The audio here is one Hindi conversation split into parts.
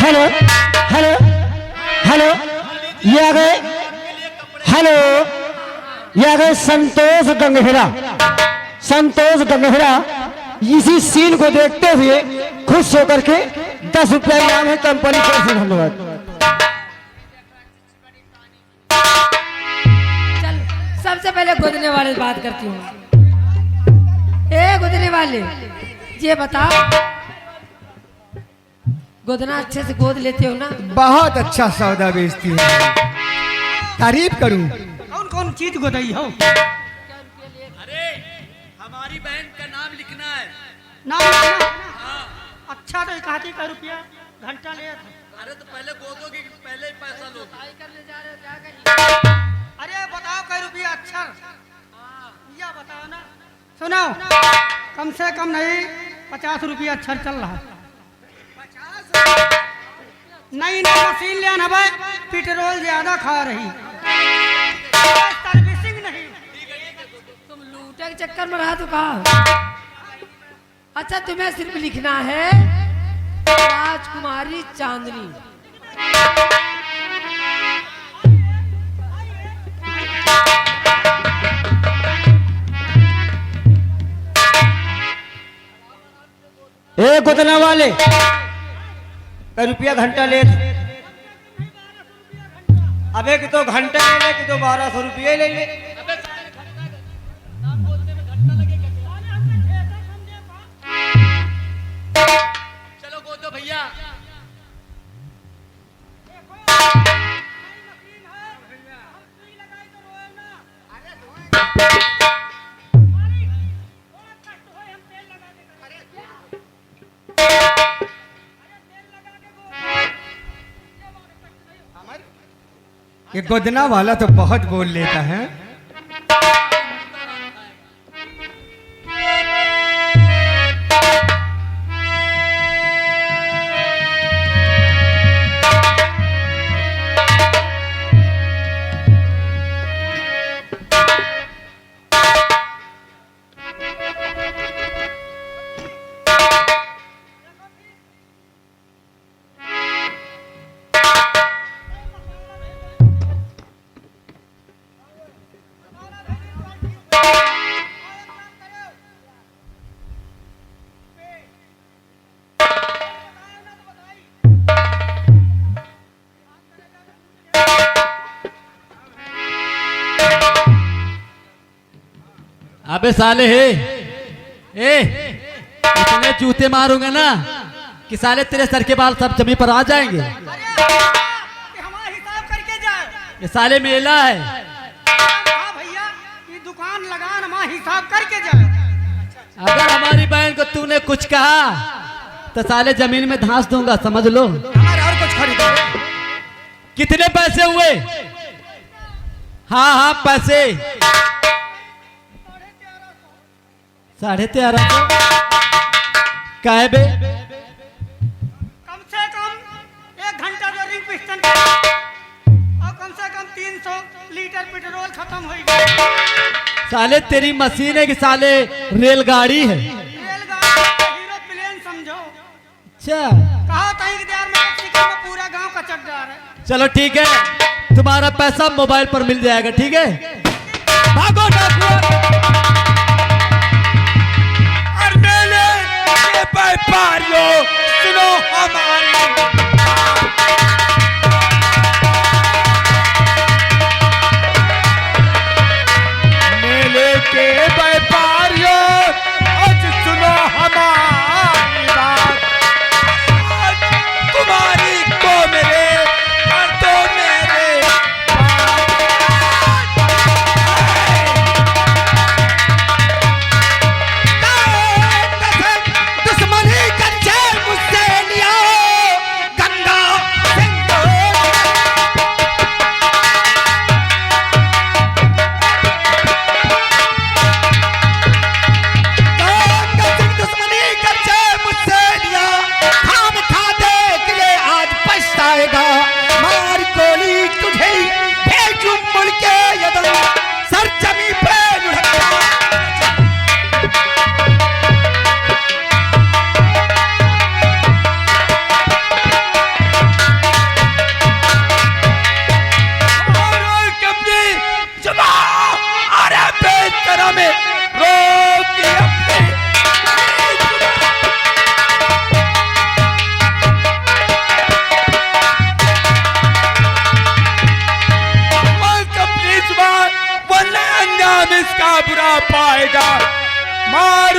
हेलो हेलो हेलो, ये आ गए। हेलो, ये आ गए संतोष गंगहेरा। संतोष गंगहेरा इसी सीन को देखते हुए खुश होकर के 10 रुपया इनाम है कंपनी को। धन्यवाद। चल सबसे पहले गोदने वाले बात करती हूँ। ए गोदने वाले, ये बता, गोदना अच्छे से गोद लेते हो ना? बहुत अच्छा सौदा बेचती है, तारीफ करूं। कौन कौन चीज गोदाई हो? अरे हमारी बहन का नाम लिखना है। नाम लिखना? अच्छा तो 1 रुपया घंटा ले। अरे तो पहले गोदोगे कि पहले ही पैसा लोगे? अरे बताओ कै रुपया अक्षर, या बताओ ना। सुनो, कम से कम नहीं 50 रुपया अक्षर चल रहा है। नई मशीन ले आना भाई, पेट्रोल ज्यादा खा रही, सर्विसिंग नहीं। तुम लूटे के चक्कर में रहा तो कहा। अच्छा तुम्हें सिर्फ लिखना है राजकुमारी चांदनी। ए गोदना वाले, कै रुपया घंटा ले? अबे कि तो घंटे ले ले कि तो 1200 रुपये ले ले। चलो गोदो भैया। ये गोदना वाला तो बहुत बोल लेता है। अबे साले इतने जूते मारूंगा ना कि साले तेरे सर के बाल सब जमीन पर आ जाएंगे। हमारा हिसाब करके जाए। ये साले मेला है। हाँ भैया, ये दुकान लगा ना, हमारा हिसाब करके जाए। अगर हमारी बहन को तूने कुछ कहा तो साले जमीन में धंस दूंगा, समझ लो। हमारे और कुछ खरीदो। कितने पैसे हुए? हाँ हाँ पैसे 1350। क्या है बे? कम से कम 1 घंटा जो रिंग पिस्टन और कम से कम 300 लीटर पेट्रोल खत्म हो गया। साले तेरी मशीन है कि साले रेलगाड़ी है? रेलगाड़ी हीरो प्लेन समझो। अच्छा कहा कहीं की देर में पूरा गांव का चक्कर है। चलो ठीक है, तुम्हारा पैसा मोबाइल पर मिल जाएगा, ठीक है? भागो डाकुआ। और मेले के व्यापारियों सुनो हमारी, मेले के व्यापारियों आज सुनो हमारी बात। आज तुम्हारी को मेरे कर दो मेरे दुश्मनी का चैन मुझसे लिया,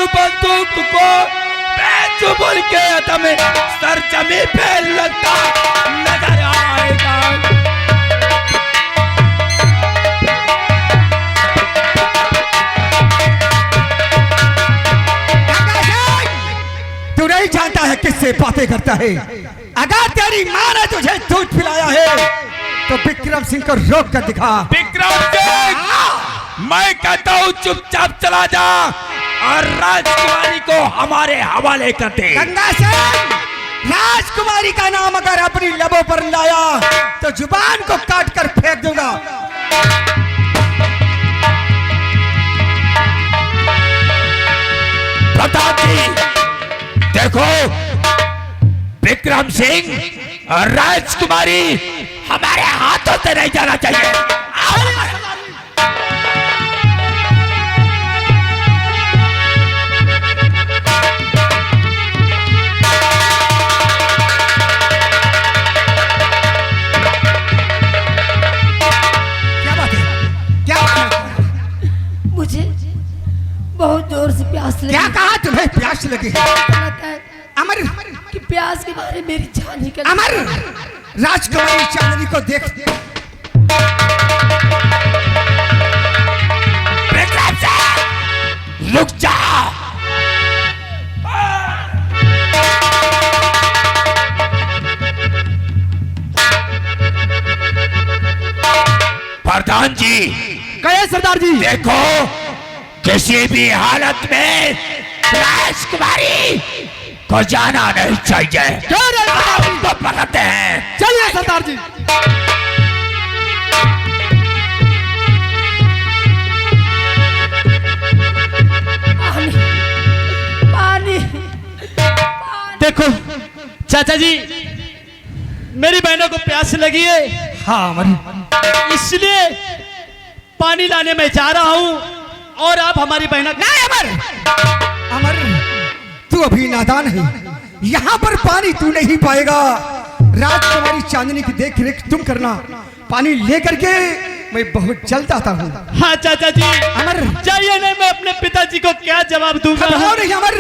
बंदूक को बेजुबान के तुम्हें सर जमीन पे लगता नजर आएगा। तू नहीं जानता है किससे बातें करता है। अगर तेरी माँ ने तुझे दूध पिलाया है तो विक्रम सिंह को रोक कर दिखा। विक्रम सिंह, मैं कहता हूँ चुपचाप चला जा और राजकुमारी को हमारे हवाले कर दे। गंगा सिंह, राजकुमारी का नाम अगर अपनी लबों पर लाया तो जुबान को काट कर फेंक दूंगा। प्रताप जी देखो, विक्रम सिंह और राजकुमारी हमारे हाथों से नहीं जाना चाहिए। क्या बात है? क्या बात है? मुझे बहुत जोर से प्यास लगी। क्या कहा तुम्हें प्यास लगी है? लगता है अमर, कि प्यास के बारे में मेरी जान निकल। अमर, राजकुमारी चांदनी को देख। विक्रम सिंह रुक जा। प्रधान जी, कहे सरदार जी। देखो किसी भी हालत में राजकुमारी को जाना नहीं चाहिए। उनको पकड़ते हैं। चलिए सरदार जी। पानी पानी देखो चाचा जी, मेरी बहनों को प्यास लगी है, हाँ अमर, इसलिए पानी लाने में जा रहा हूँ और आप हमारी बहना नहीं अमर, अमर तू अभी नादान है। यहाँ पर पानी तू नहीं पाएगा। राजकुमारी चांदनी की देख रेख तुम करना। पानी लेकर के मैं बहुत जल्द आता हूँ। हाँ चाचा जी, अमर, चाहिए नहीं, मैं अपने पिताजी को क्या जवाब दूंगा। घबराओ नहीं अमर,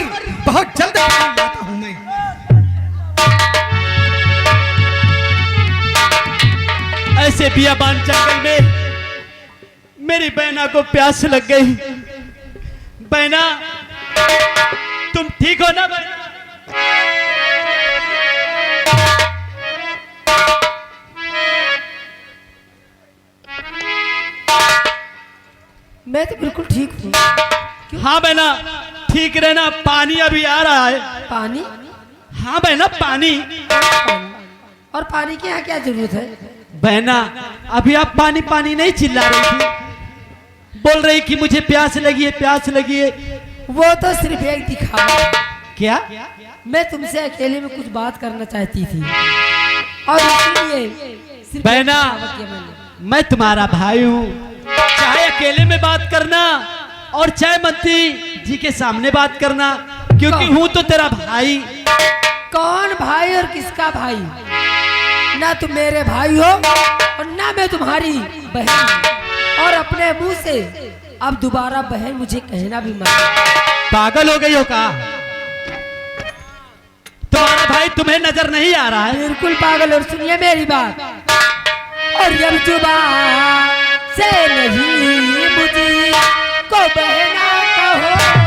बहुत जल्द पानी लाता हूँ मैं। ऐसे बियाबान जंगल में मेरी बहना को प्यास लग गई। बहना, तुम ठीक हो ना बहना? मैं तो बिल्कुल ठीक हूँ। हाँ बहना, ठीक रहना। पानी अभी आ रहा है। पानी? हाँ बहना, पानी। और पानी की यहाँ क्या जरूरत है? बहना, अभी आप पानी पानी नहीं चिल्ला रही थी, बोल रही कि मुझे प्यास लगी है, प्यास लगी है। वो तो सिर्फ एक दिखावा। क्या? मैं तुमसे अकेले में कुछ बात करना चाहती थी और इसलिए सिर्फ बहना, एक दिखावा किया मैंने। मैं तुम्हारा भाई हूँ, चाहे अकेले में बात करना और चाहे मंत्री जी के सामने बात करना, क्योंकि हूँ तो तेरा भाई। कौन भाई और किसका भाई? ना तुम मेरे भाई हो और ना मैं तुम्हारी बहन हूँ। और अपने मुंह से अब दोबारा बहन मुझे कहना भी मत। पागल हो गई हो का? तुम्हारा भाई तुम्हें नजर नहीं आ रहा है? बिल्कुल पागल। और सुनिए मेरी बात, और जब जुबान से नहीं मुझे को बहना कहो,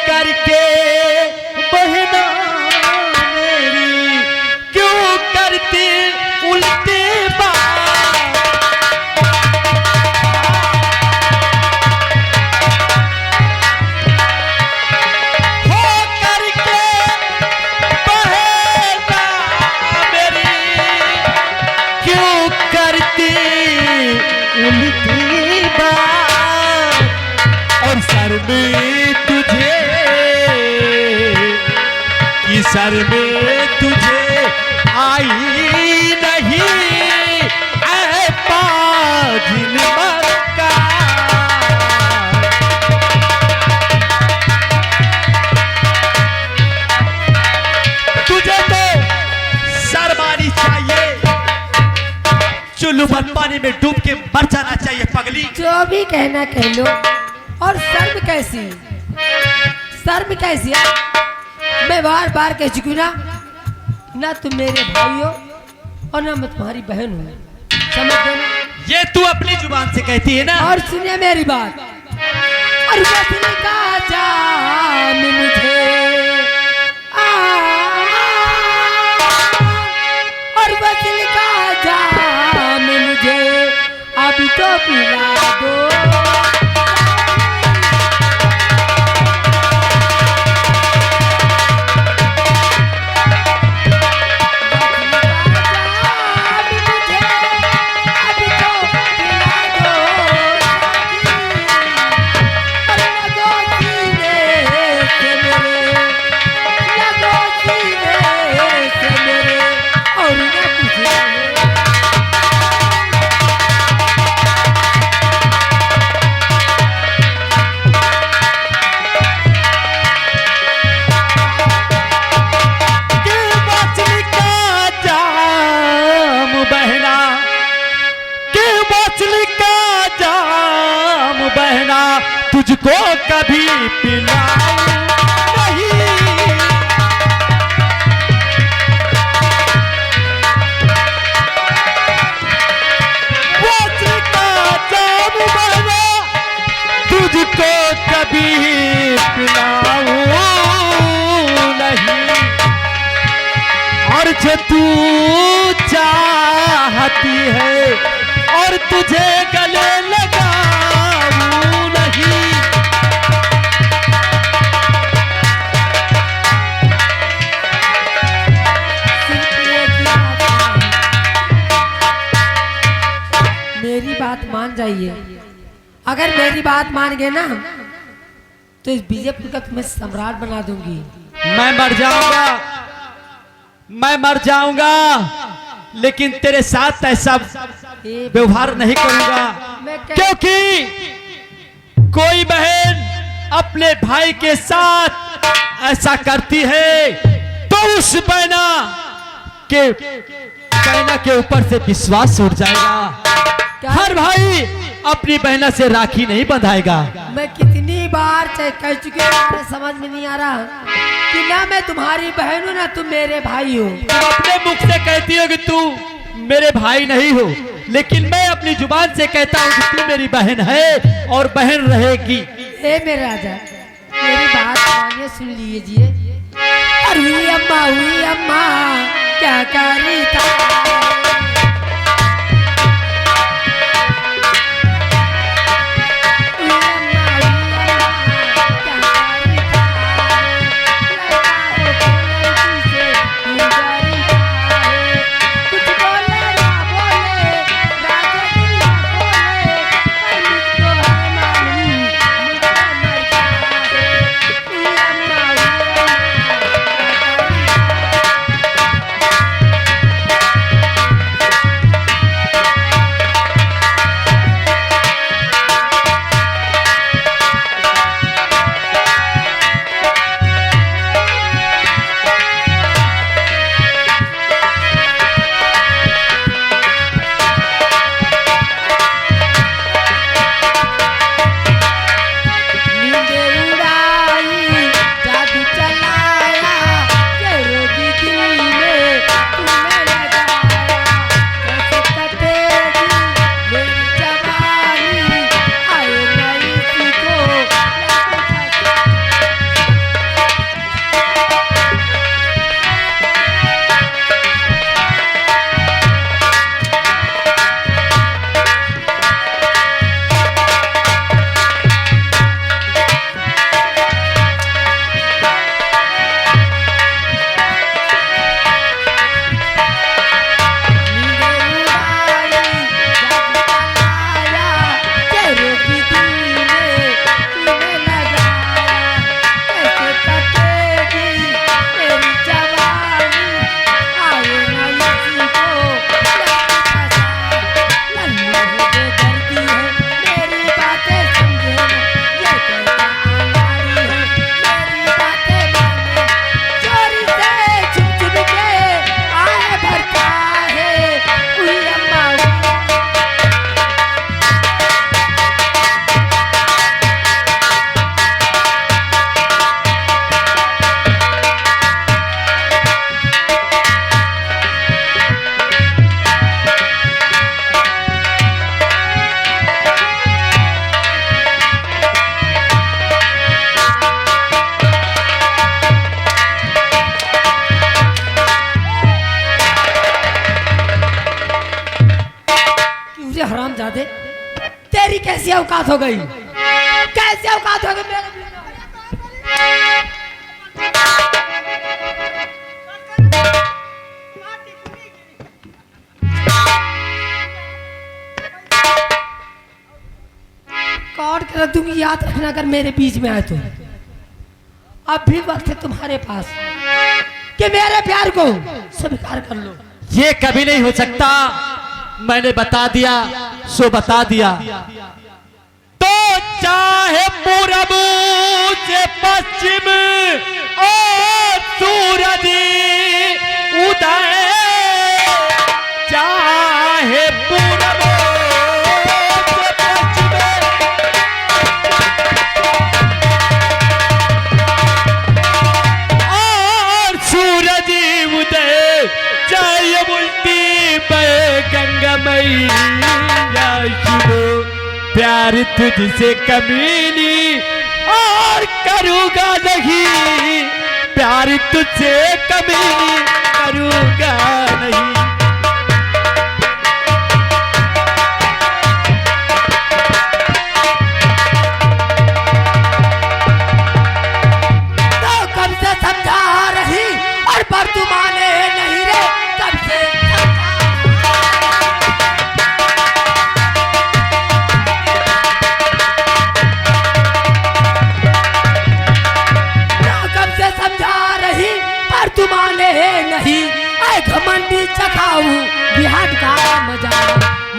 करके बहना मेरी क्यों करती उल्टी बात। सर में तुझे आई नहीं ऐ पाजिल मक्का। तुझे तो शर्मानी चाहिए, चुल्लू पर पानी में डूब के मर जाना चाहिए पगली। जो भी कहना कह लो। और शर्म कैसी, शर्म कैसी है? मैं बार बार कह चुकी हूं ना तुम मेरे भाई हो और ना मैं तुम्हारी बहन हूँ, समझ गए ना? ये तू अपनी जुबान से कहती है ना। और सुनिए मेरी बात, और वसीले का जाम मुझे और वसीले का जाम मुझे अभी तो पिला दो। तुझको कभी पिलाऊं नहीं, वोट का जाम बहना तुझको कभी पिलाऊं नहीं। और जो तू चाहती है और तुझे गले लगाऊं नहीं। मेरी बात मान जाइए, अगर मेरी बात मान गए ना तो इस बीजेपुर का तुम्हें सम्राट बना दूंगी। मैं मर जाऊंगा, मैं मर जाऊंगा, लेकिन तेरे साथ ऐसा व्यवहार नहीं करूंगा, क्योंकि कोई बहन अपने भाई के साथ ऐसा करती है तो उस बहना के ऊपर से विश्वास उठ जाएगा। हर भाई अपनी बहना से राखी नहीं बंधाएगा। मैं कितनी बार कह चुकी हूँ, समझ में नहीं आ रहा कि ना मैं तुम्हारी बहन हूँ ना तुम मेरे भाई हो। तुम अपने मुख से कहती हो कि तू मेरे भाई नहीं हो, लेकिन मैं अपनी जुबान से कहता हूँ कि तू मेरी बहन है और बहन रहेगी। ए मेरे राजा, मेरी बात मानिए, सुन लीजिए। हुई अम्मा क्या करी था। कैसी औकात हो गई, कैसी औकात हो गई मेरे बीच कौन कर दूंगी, याद रखना अगर मेरे बीच में आए तो। अब भी वक्त है तुम्हारे पास कि मेरे प्यार को स्वीकार कर लो। ये कभी नहीं हो सकता, मैंने बता दिया सो बता दिया। तो चाहे पूरब से पश्चिम और सूरज उदय, चाहे पूरब से पश्चिम और सूरज उदय, चाहे उल्टी बहे गंगा मैया शुभो, प्यार तुझसे कमीनी और करूँगा नहीं, प्यार तुझसे कमीनी करूँगा नहीं। तो कब से समझा रही और पर तू माने नहीं रे, कब से कब से समझा रही पर तू माने नहीं, ऐ घमंडी चखाऊ बिहार का मजा,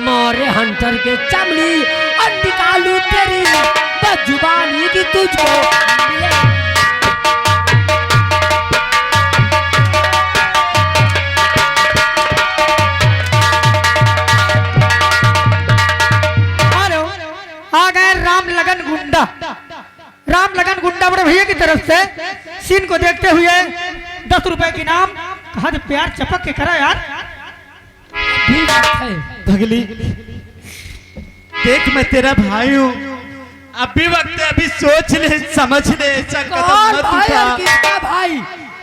मोरे हंटर के चमड़ी और निकालू तेरी बदजुबानी की तुझको मिले। हेलो, आ गए राम लगन गुंडा। राम लगन गुंडा बड़े भैया की तरफ से सीन को देखते हुए 10 रुपए की नाम। कहा तो प्यार चपक के करा यार। भी बात है। भगली देख, मैं तेरा भाई हूँ, अभी वक्त है, अभी सोच ले समझ ले, ऐसा कौन कदम मत भाई और उठा। किसका भाई?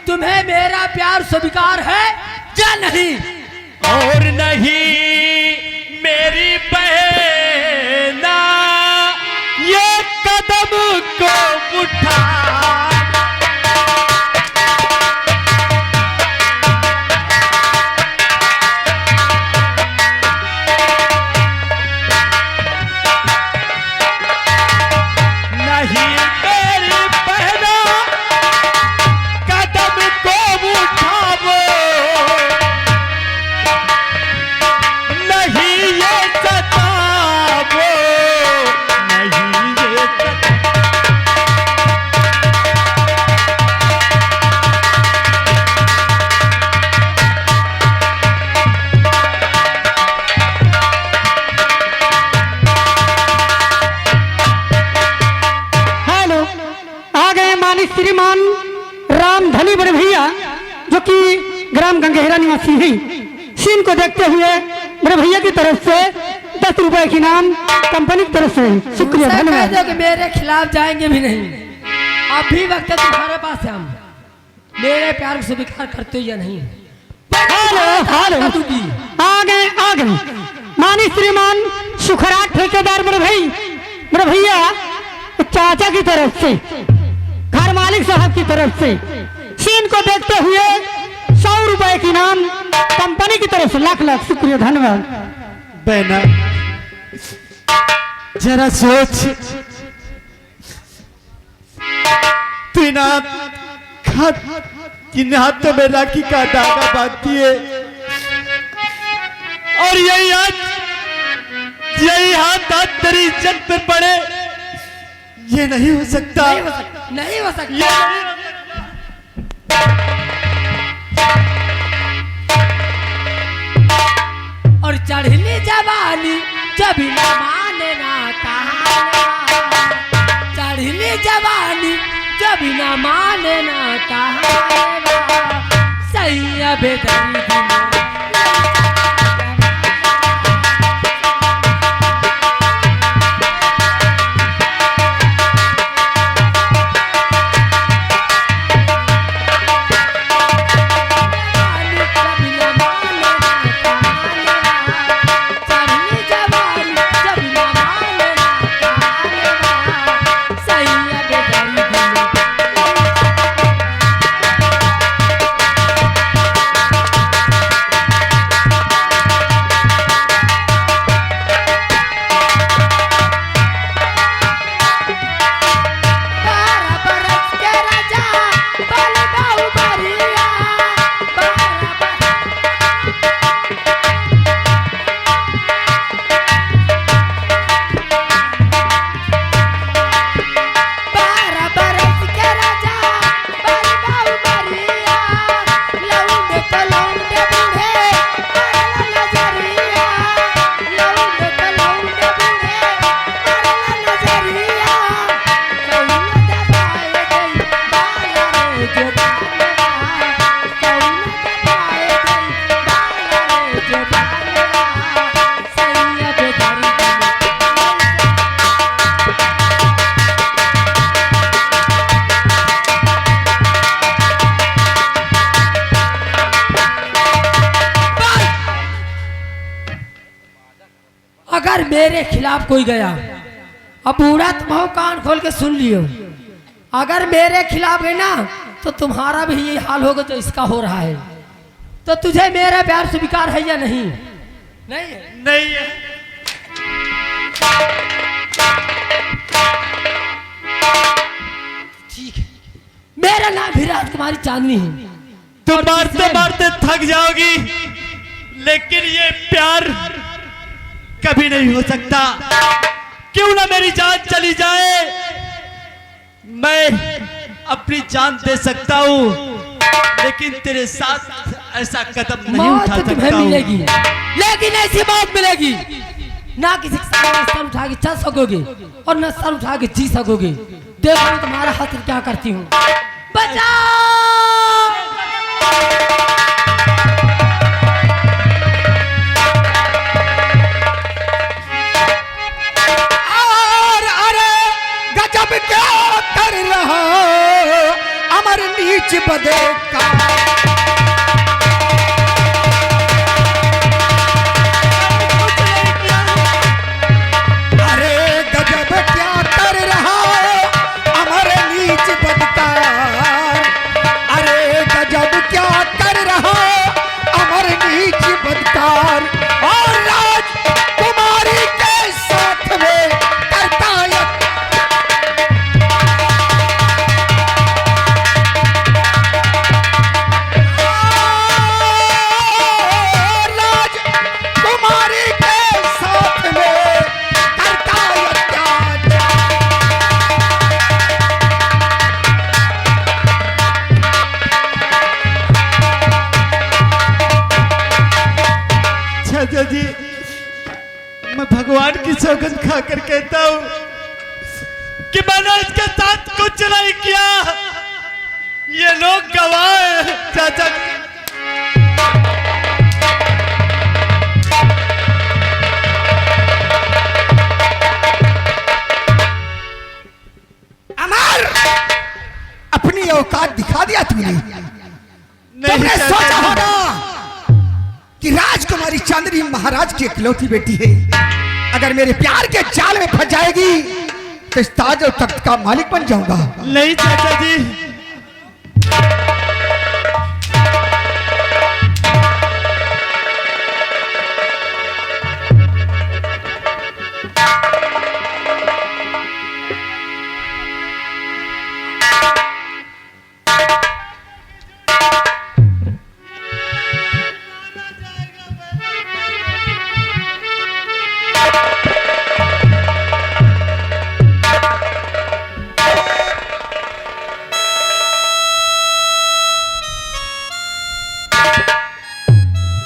तुम्हें मेरा प्यार स्वीकार है या नहीं? और नहीं मेरी बहना, ये कदम को उठा। नहीं मेरी बहना, कदम को उठावो, नहीं ये सतावो, नहीं ये हेलो, आ गए मानिक श्रीमान राम धनी बड़े भैया, जो कि ग्राम गंगेहरा निवासी हैं। सीन को देखते हुए बड़े भैया की तरफ से 10 रुपए की नाम कंपनी की तरफ से शुक्रिया, उनसे कह धन्यवाद। दो कि मेरे खिलाफ जाएंगे भी नहीं। अभी वक्त है तुम्हारे पास है, हम मेरे प्यार को स्वीकार करते हो या नहीं? हेलो हेलो, आ गए मानिक श्रीमान सुखराट ठेकेदार बड़े भैया चाचा की तरफ से, घर मालिक साहब की तरफ से सीन को देखते हुए 100 रुपए की नाम कंपनी की तरफ से लाख लाख शुक्रिया, धन्यवाद। बहना जरा सोच, तीन हाथों में राखी का धागा बांधती है, और यही हाथ तेरी इज्जत पर पड़े, ये नहीं हो सकता, नहीं हो सकता। ये नहीं हो और चढ़ली जवानी जब न माने ना कहाना, चढ़ली जवानी जब न माने ना कहाना, सही अबे दर्द जो बालवा, कौन दबाए गई बाला रे जो बालवा, सैया जो दर्द में अगर मेरे खिलाफ कोई गया, अब बूढ़ा तुम हो, कान खोल के सुन लियो, अगर मेरे खिलाफ है ना तो तुम्हारा भी यही हाल होगा जो इसका हो रहा है। तो तुझे मेरा प्यार स्वीकार है या नहीं? नहीं है। नहीं है। ठीक है, मेरा नाम भी राजकुमारी चांदनी है। तुम मारते मारते थक जाओगी, लेकिन ये प्यार कभी नहीं हो सकता। क्यों ना मेरी जान चली जाए, मैं अपनी जान दे सकता हूँ, लेकिन तेरे साथ ऐसा कदम नहीं मौत उठा तुम्हें सकता हूँ। मिलेगी, लेकिन ऐसी मौत मिलेगी ना किसी के सामने सर उठा के चल सकोगे और न सर उठा के जी सकोगे। देखो मैं तुम्हारा हाथ क्या करती हूँ। बचाओ! अरे गजब क्या कर रहा अमर नीच बदे का। अरे गजब क्या कर रहा अमर नीच बदकार। अरे गजब क्या कर रहा अमर नीच बदकार। और राजकुमारी के साथ में करता है। राजकुमारी के साथ में करता है अत्याचार। चाचा जी, मैं भगवान की सौगंध खाकर कहता हूँ कि मैंने इसके साथ कुछ नहीं किया। ये लोग गवाह हैं चाचा जी। अमर अपनी औकात दिखा दिया तुमने। नहीं तुमने चाचा सोचा जी। होगा कि राजकुमारी चांदनी महाराज की इकलौती बेटी है, अगर मेरे प्यार के जाल में फंस जाएगी तो इस ताज और तख्त का मालिक बन जाऊंगा। नहीं चाचा जी,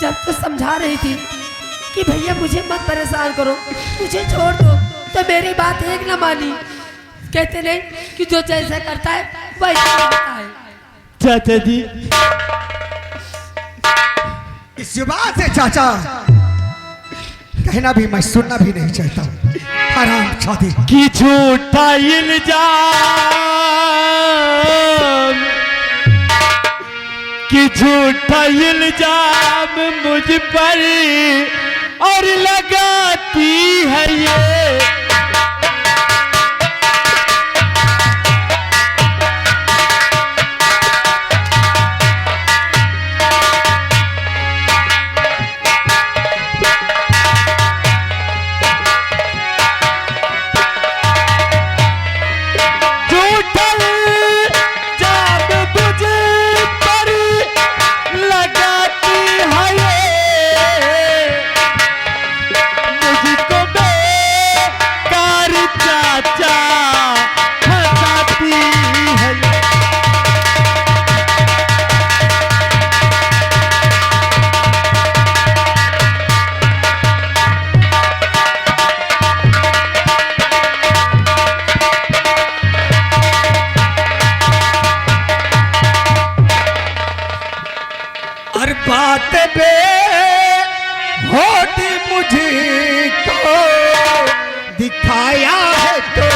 जब तो समझा रही थी कि भैया मुझे मत परेशान करो, मुझे छोड़ दो, तो मेरी बात एक न मानी। कहते नहीं कि जो जैसा करता है वैसा होता है। चाचा जी, इस जुबान से चाचा कहना भी मैं सुनना भी नहीं चाहता। हराम छाती कि झूठा इल्जाम, कि झूठा इल्जाम मुझ पर और लगाती है ये। बात बे होती मुझको दिखाया है तो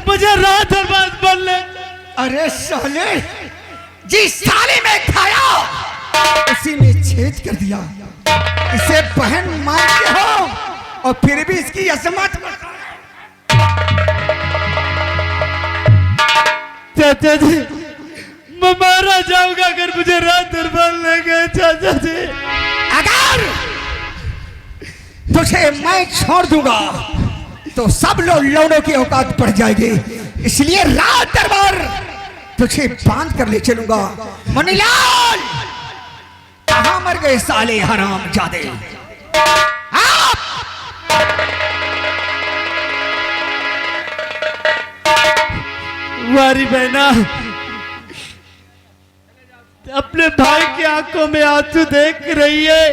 मुझे रात दरबार बोलने। अरे साले, जिस साले में खाया उसी में छेद कर दिया। इसे बहन मानते हो और फिर भी इसकी अजमत। चाचा जी, मैं मारा जाऊंगा अगर मुझे रात दरबार ले गए। चाचा जी, अगर तुझे मैं छोड़ दूंगा तो सब लोग लौड़ों की औकात बढ़ जाएगी। इसलिए रात दरबार तुझे बांध कर ले चलूंगा। मनीलाल, कहां मर गए साले हराम जादे? वारी बहना अपने भाई की आंखों में आंसू देख रही है,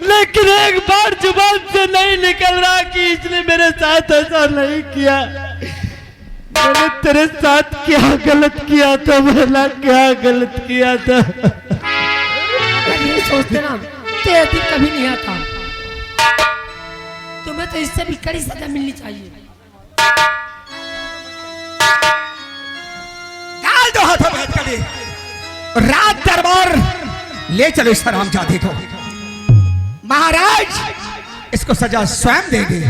लेकिन एक बार जुबान से नहीं निकल रहा कि इसने मेरे साथ ऐसा नहीं किया। मैंने तेरे साथ क्या गलत किया था? भला क्या गलत किया था? ये सोचते ना तेरे दिन कभी नहीं आता। तुम्हें तो इससे भी कड़ी सजा मिलनी चाहिए। डाल दो हाथों में हथकड़ी। रात दरबार ले चलो इस हरामजादे को। महाराज इसको सजा स्वयं देंगे।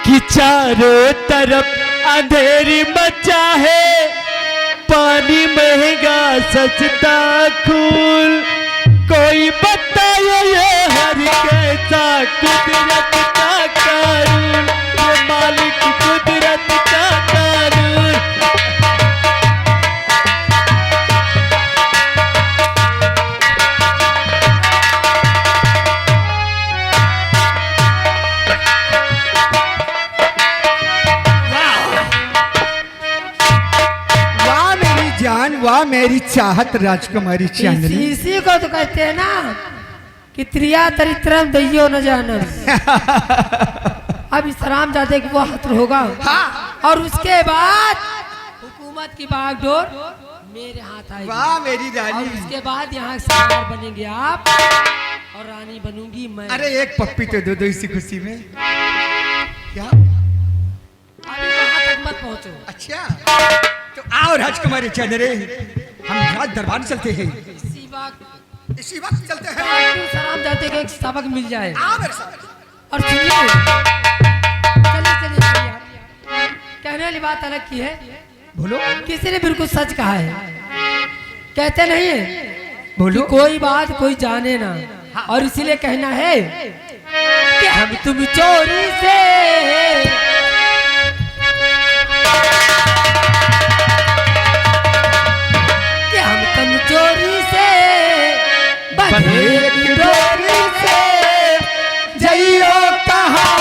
कि चारों तरफ अंधेरी मचा है, पानी महंगा सस्ता खून। कोई बताए ये हर कैसा कुदरत का कानून, ये मालिक कुदरत का कानून। वाह मेरी चाहत राजकुमारी चांदनी। इसी को तो कहते हैं ना कि त्रिया तरित्रम दैयो न जानम। अब इस हरामजादे की वो हत्र होगा। और उसके बाद हुकूमत की बागडोर मेरे हाथ आएगी। वाह मेरी और रानी। उसके बाद यहाँ सरदार बनेंगे आप और रानी बनूंगी मैं। अरे एक पप्पी तो दो दो इसी खुशी में। क्या? अभी वहाँ तक मत पहुँचो। अच्छा तो आओ राजकुमारी चंद्रे, हम राज दरबार चलते हैं। इसी वक्त चलते हैं। हरामजादे का एक सबक मिल जाए। आओ मेरे साथ। और सुनिए, चलिए चलिए चलिए। कहने वाली बात अलग की है। बोलो। किसी ने बिल्कुल सच कहा है। कहते नहीं है बोलो। कि कोई बात कोई जाने ना, और इसीलिए कहना है कि हम तुम चोरी से चोरी से बंधे की डोरी से जइयो कहाँ।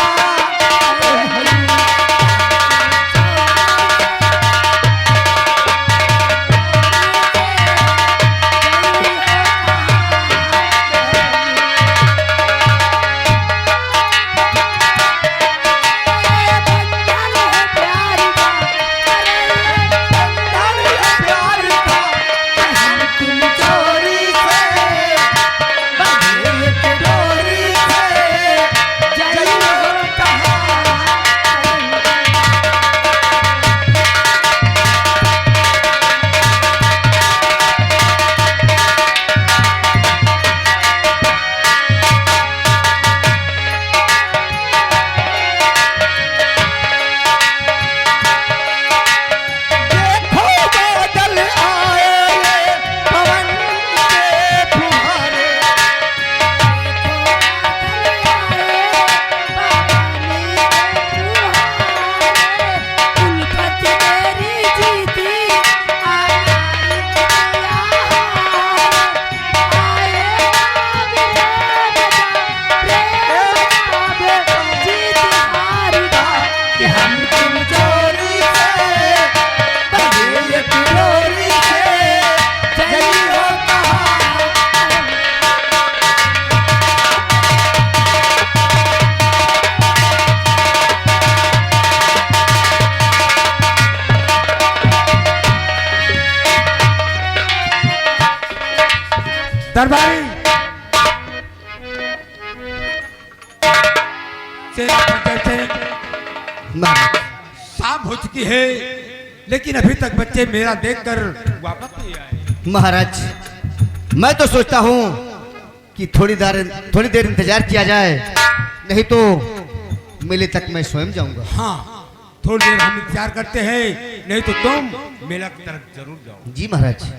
दरबारी महाराज शाम हो चुकी है, लेकिन अभी तक बच्चे मेरा देखकर वापस नहीं आए। महाराज मैं तो सोचता हूँ कि थोड़ी देर इंतजार किया जाए, नहीं तो मेले तक मैं स्वयं जाऊंगा। हाँ, थोड़ी देर हम इंतजार करते हैं, नहीं तो तुम मेला की तरफ जरूर जाओ। जी महाराज।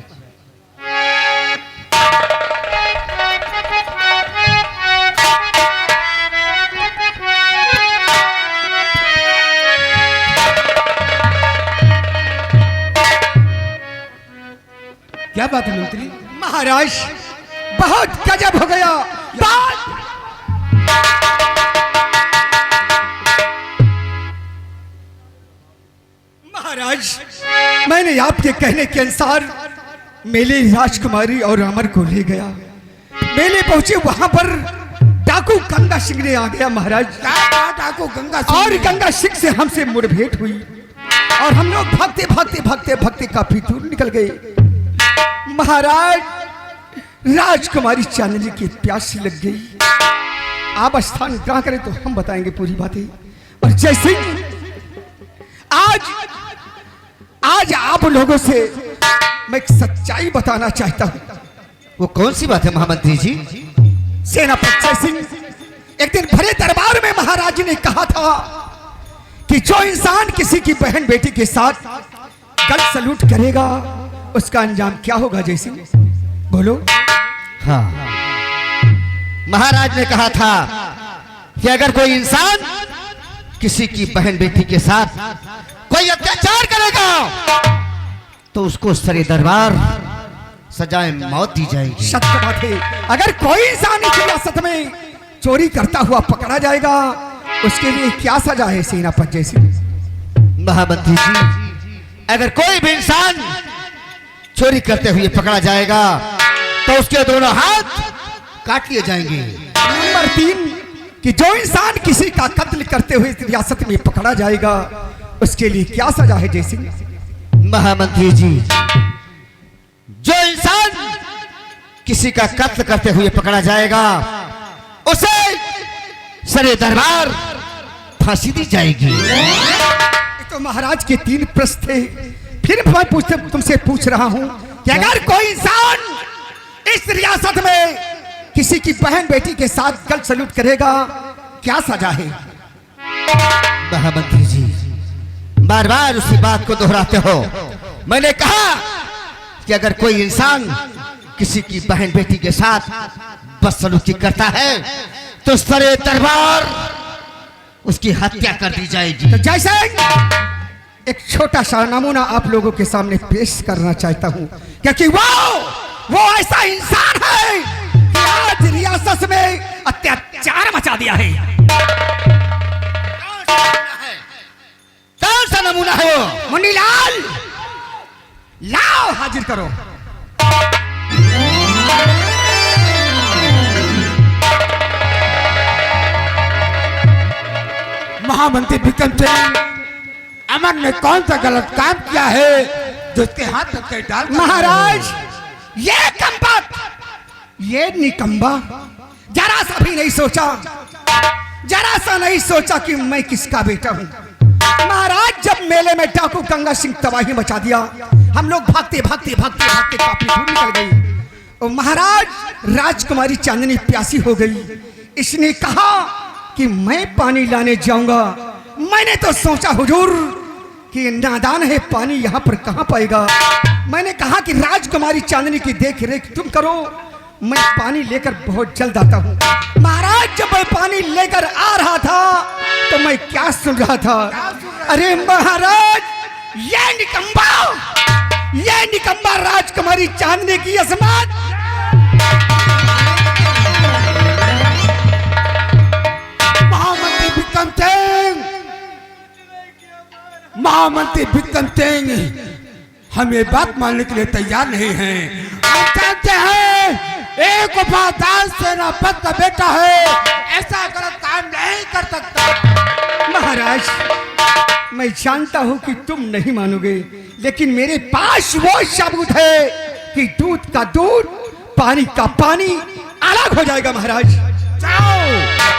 क्या बात है मंत्री? महाराज बहुत गजब हो गया। बात महाराज मैंने आपके कहने के अनुसार मेले राजकुमारी और अमर को ले गया। मेले पहुंचे, वहां पर डाकू गंगा सिंह ने आ गया महाराज। डाकू गंगा सिंह और गंगा सिंह से हमसे मुठभेड़ हुई और हम लोग भागते भागते भागते भागते काफी दूर निकल गए। महाराज राजकुमारी चांदनी की प्यास लग गई। आप स्थान ग्रहण करें तो हम बताएंगे पूरी बातें। और जैसे आज आप लोगों से मैं एक सच्चाई बताना चाहता हूं। वो कौन सी बात है महामंत्री जी? सेनापति जय सिंह एक दिन भरे दरबार में महाराज ने कहा था कि जो इंसान किसी की बहन बेटी के साथ गल सलूट करेगा उसका अंजाम क्या होगा? जैसे बोलो। हाँ, महाराज ने कहा था कि अगर कोई इंसान किसी की बहन बेटी के साथ कोई अत्याचार करेगा तो उसको सरे दरबार सजाए मौत दी जाएगी। सत्य बात है। अगर कोई इंसान इस रियासत में चोरी करता हुआ पकड़ा जाएगा उसके लिए क्या सजा है सेनापति जैसे? महामंत्री जी अगर कोई भी इंसान चोरी करते हुए पकड़ा जाएगा तो उसके दोनों हाथ काट लिए जाएंगे। नंबर 3 कि जो इंसान किसी का कत्ल करते हुए इस रियासत में पकड़ा जाएगा उसके लिए क्या सजा है जैसे? महामंत्री जी जो इंसान किसी का कत्ल करते हुए पकड़ा जाएगा उसे सरे दरबार फांसी दी जाएगी। तो महाराज के 3 प्रश्न थे। फिर मैं तुमसे पूछ रहा हूं कि अगर कोई इंसान इस रियासत में किसी की बहन बेटी के साथ गल सलूट करेगा क्या सजा है? महामंत्री जी बार बार उसी बात को दोहराते हो। मैंने कहा कि अगर कोई इंसान किसी की बहन बेटी के साथ बदसलूकी करता है तो सरे दरबार उसकी हत्या कर दी जाएगी। तो जैसे एक छोटा सा नमूना आप लोगों के सामने पेश करना चाहता हूं क्योंकि वो ऐसा इंसान है कि आज रियासत में अत्याचार मचा दिया है। कौन सा नमूना है वो? मुन्नीलाल लाओ हाजिर करो। महामंत्री विक्रम सिंह, अमर ने कौन सा गलत काम किया है जो उसके हाथ तक डाल? महाराज ये कंपत, ये निकम्बा जरा सा भी नहीं सोचा, जरा सा नहीं सोचा कि मैं किसका बेटा हूं। महाराज जब मेले में डाकू गंगा सिंह तबाही मचा दिया हम लोग भागते भागते भागते भागते काफी दूर निकल गए और महाराज राजकुमारी चांदनी प्यासी हो गई। इसने कहा कि मैं पानी लाने जाऊंगा। मैंने तो सोचा हुजूर कि नादान है, पानी यहाँ पर कहाँ पाएगा। मैंने कहा कि राजकुमारी चांदनी की देख रेख तुम करो, मैं पानी लेकर बहुत जल्द आता हूँ। महाराज जब मैं पानी लेकर आ रहा था तो मैं क्या सुन रहा था? अरे महाराज ये निकम्बा राजकुमारी चांदनी की असमत महामंत्री विक्रम सिंह, हम ये बात मानने के लिए तैयार नहीं हैं। हम जानते हैं एक वफादार सेनापति का बेटा है, ऐसा गलत काम नहीं कर सकता। महाराज मैं जानता हूं कि तुम नहीं मानोगे, लेकिन मेरे पास वो सबूत है कि दूध का दूध पानी का पानी अलग हो जाएगा महाराज। जाओ,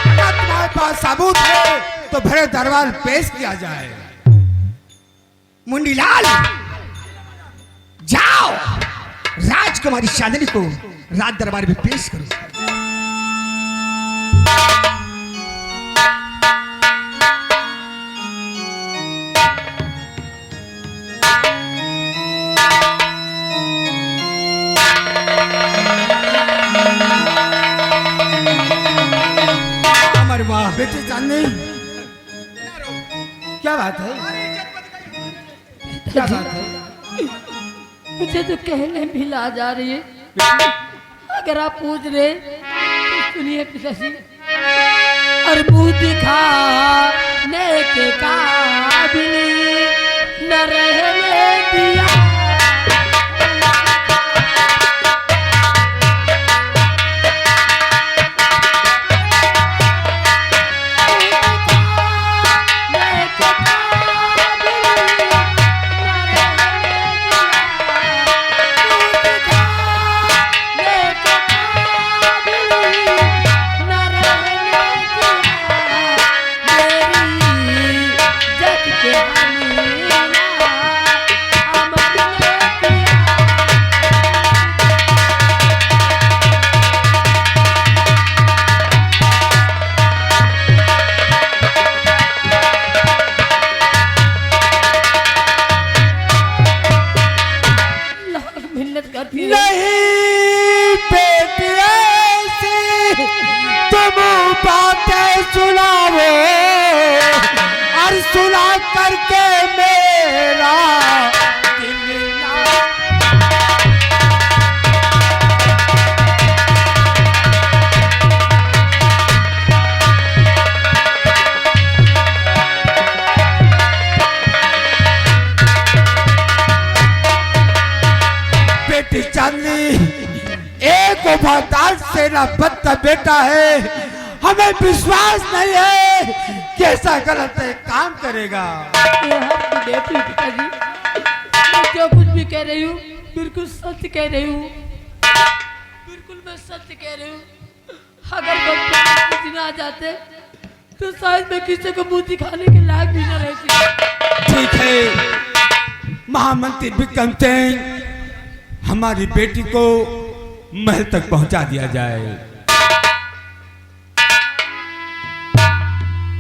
अगर तुम्हारे पास सबूत है तो भरे दरबार पेश किया जाए। मुंडीलाल, जाओ राजकुमारी चांदनी को राज दरबार में पेश करो। अमर वाह, बेटी चांदनी, क्या बात है? क्या बात है? मुझे तो कहने भी ला जा रही है। अगर आप पूछ रहे तो सुनिए पिताजी। और मुंह दिखाने के काबिल न रहने दिया। नहीं बेटी ऐसी तुम बातें सुनाओ और सुना करके मेरा दिल ना। बेटी चांदनी एक वफादार सेनापति का बेटा है, हमें विश्वास नहीं है कि ऐसा गलत काम करेगा। ये आपकी बेटी पिताजी, मैं जो कुछ भी कह रही हूँ बिल्कुल सच कह रही हूँ। बिल्कुल मैं सच कह रही हूँ। अगर किसी में आ जाते तो शायद मैं किसी को मुंह दिखाने के लायक भी न रहती। ठीक है, महामंत्री विक्रम सिंह, हमारी बेटी को महल तक पहुंचा दिया जाए।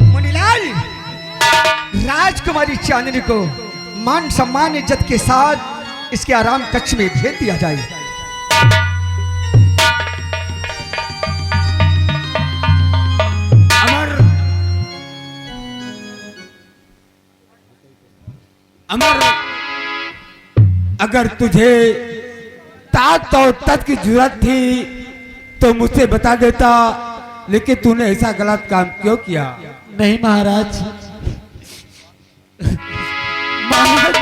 मुनीलाल, राजकुमारी चांदनी को मान सम्मान इज्जत के साथ इसके आराम कक्ष में भेज दिया जाए। अमर, अगर तुझे तात और तत् की जरूरत थी तो मुझसे बता देता, लेकिन तूने ऐसा गलत काम क्यों किया? नहीं महाराज, महाराज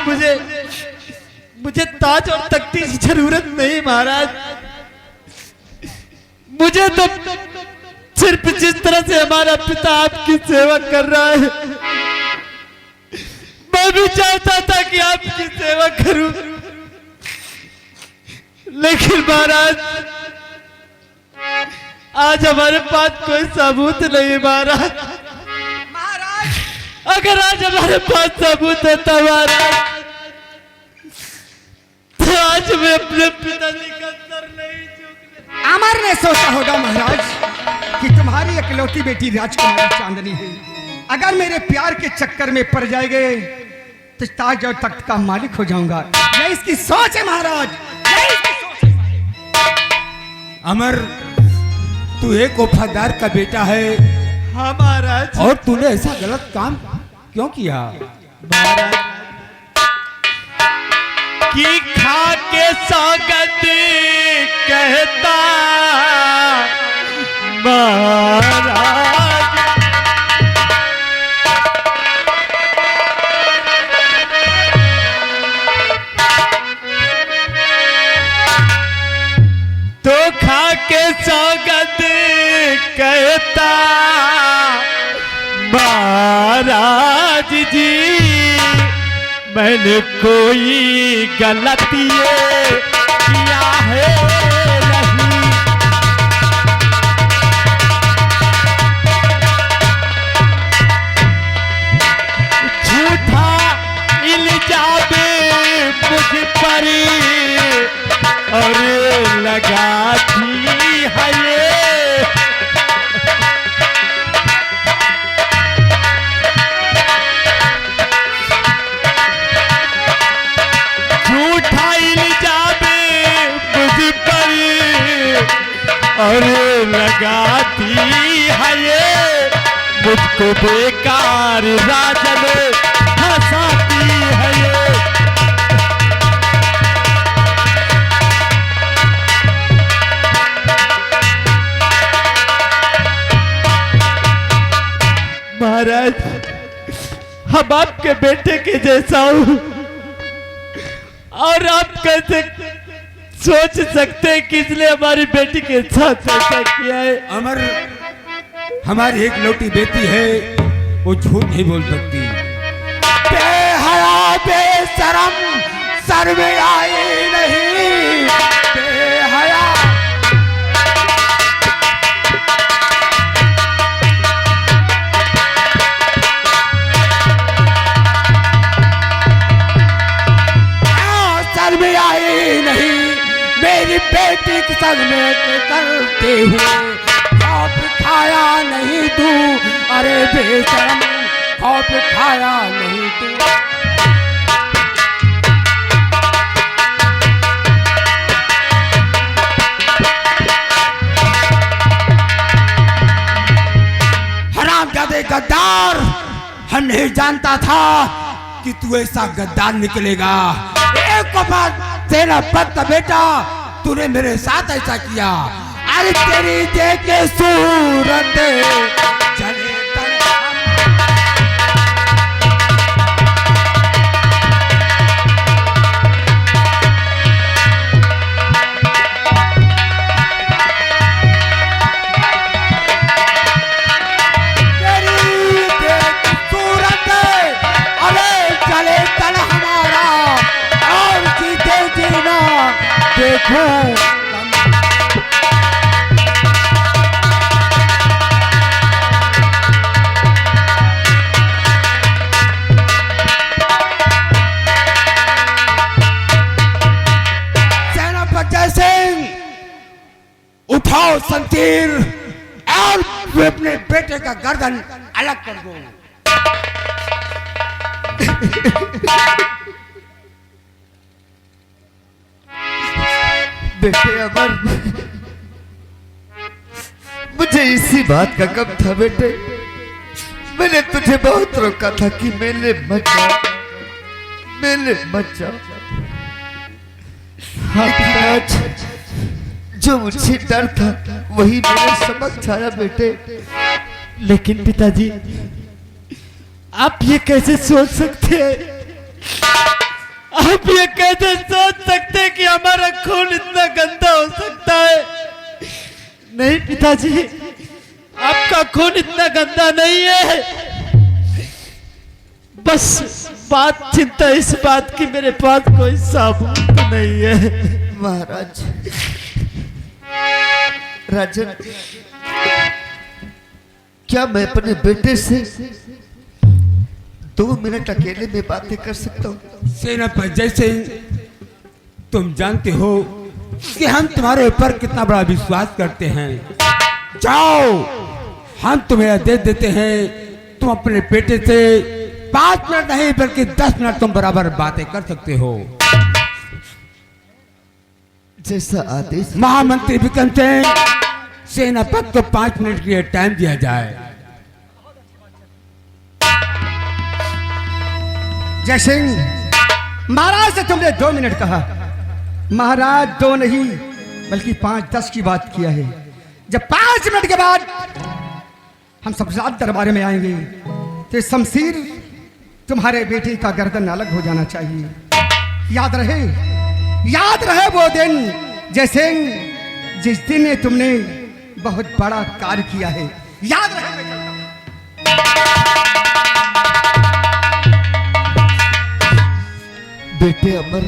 मुझे ताज और तख्ती की जरूरत नहीं महाराज। मुझे तो सिर्फ जिस तरह से हमारा पिता आपकी सेवा कर रहा है, मैं भी चाहता था कि आपकी सेवा करूं, लेकिन महाराज आज हमारे पास कोई सबूत नहीं महाराज। अगर आज हमारे पास सबूत होता महाराज तो आज मैं अपने पिताजी का सर नहीं झुकने। अमर ने सोचा होगा महाराज कि तुम्हारी इकलौती बेटी राजकुमारी चांदनी है, अगर मेरे प्यार के चक्कर में पड़ जाएंगे तो ताज और तख्त का मालिक हो जाऊंगा। ये इसकी सोच है महाराज, ये इसकी सोच है। अमर, तू एक वफादार का बेटा है। हाँ महाराज। और तूने ऐसा गलत काम क्यों किया? महाराज की खा के सौगंध कहता महाराज, तो खा के सौगंध कहता महाराज जी, मैंने कोई गलती किया है नहीं। और लगाती है ये मुझको बेकार राजन हंसाती है ये। महाराज, हम आपके बेटे के जैसा हूं और आप कैसे सोच सकते हैं कि इसने हमारी बेटी के साथ ऐसा किया है। अमर, हमारी एक लौटी बेटी है, वो झूठ नहीं बोल सकती। बेहया बेशरम, सर में आई नहीं बेहया। सर में आई नहीं मेरी बेटी के संग में करते हुए खौफ खाया नहीं तू, अरे बेशरम खौफ खाया नहीं तू। हरामजादे गद्दार, हम नहीं जानता था कि तू ऐसा गद्दार निकलेगा। एक बात तेरा पत्ता बेटा, तूने मेरे साथ ऐसा किया। अरे तेरी देखे सूरत चले देखो। सेनापति सिंह, उठाओ शमशीर और अपने बेटे का गर्दन अलग कर दो। बेटे अमर, मुझे इसी बात का गम था बेटे। मैंने तुझे बहुत रोका था कि मेले मत जा, मेले मत जा। आज जो मुझे डर था वही मेरे समक्ष आया बेटे। लेकिन पिताजी, आप ये कैसे सोच सकते हैं? आप ये कैसे सोच सकते हैं कि हमारा खून इतना गंदा हो सकता है? नहीं पिताजी, आपका खून इतना गंदा नहीं है। बस चिंता इस बात की मेरे पास कोई साबुन तो नहीं है। महाराज, राजन, क्या मैं अपने बेटे से 2 मिनट अकेले में बातें कर सकता हूँ? सेनापति सिंह, तुम जानते हो कि हम तुम्हारे ऊपर कितना बड़ा विश्वास करते हैं। जाओ, हम तुम्हें आदेश देते हैं, तुम अपने बेटे से 5 मिनट नहीं बल्कि 10 मिनट तुम बराबर बातें कर सकते हो। जैसा आदेश। महामंत्री विक्रम सिंह, सेनापति को 5 मिनट के लिए टाइम दिया जाए। जय सिंह, महाराज से तुमने 2 मिनट कहा। महाराज 2 नहीं बल्कि 5-10 की बात किया है। जब 5 मिनट के बाद हम सब रात दरबार में आएंगे तो शमशीर तुम्हारे बेटे का गर्दन अलग हो जाना चाहिए। याद रहे वो दिन जय सिंह, जिस दिन ने तुमने बहुत बड़ा कार्य किया है। याद रहे बेटे अमर,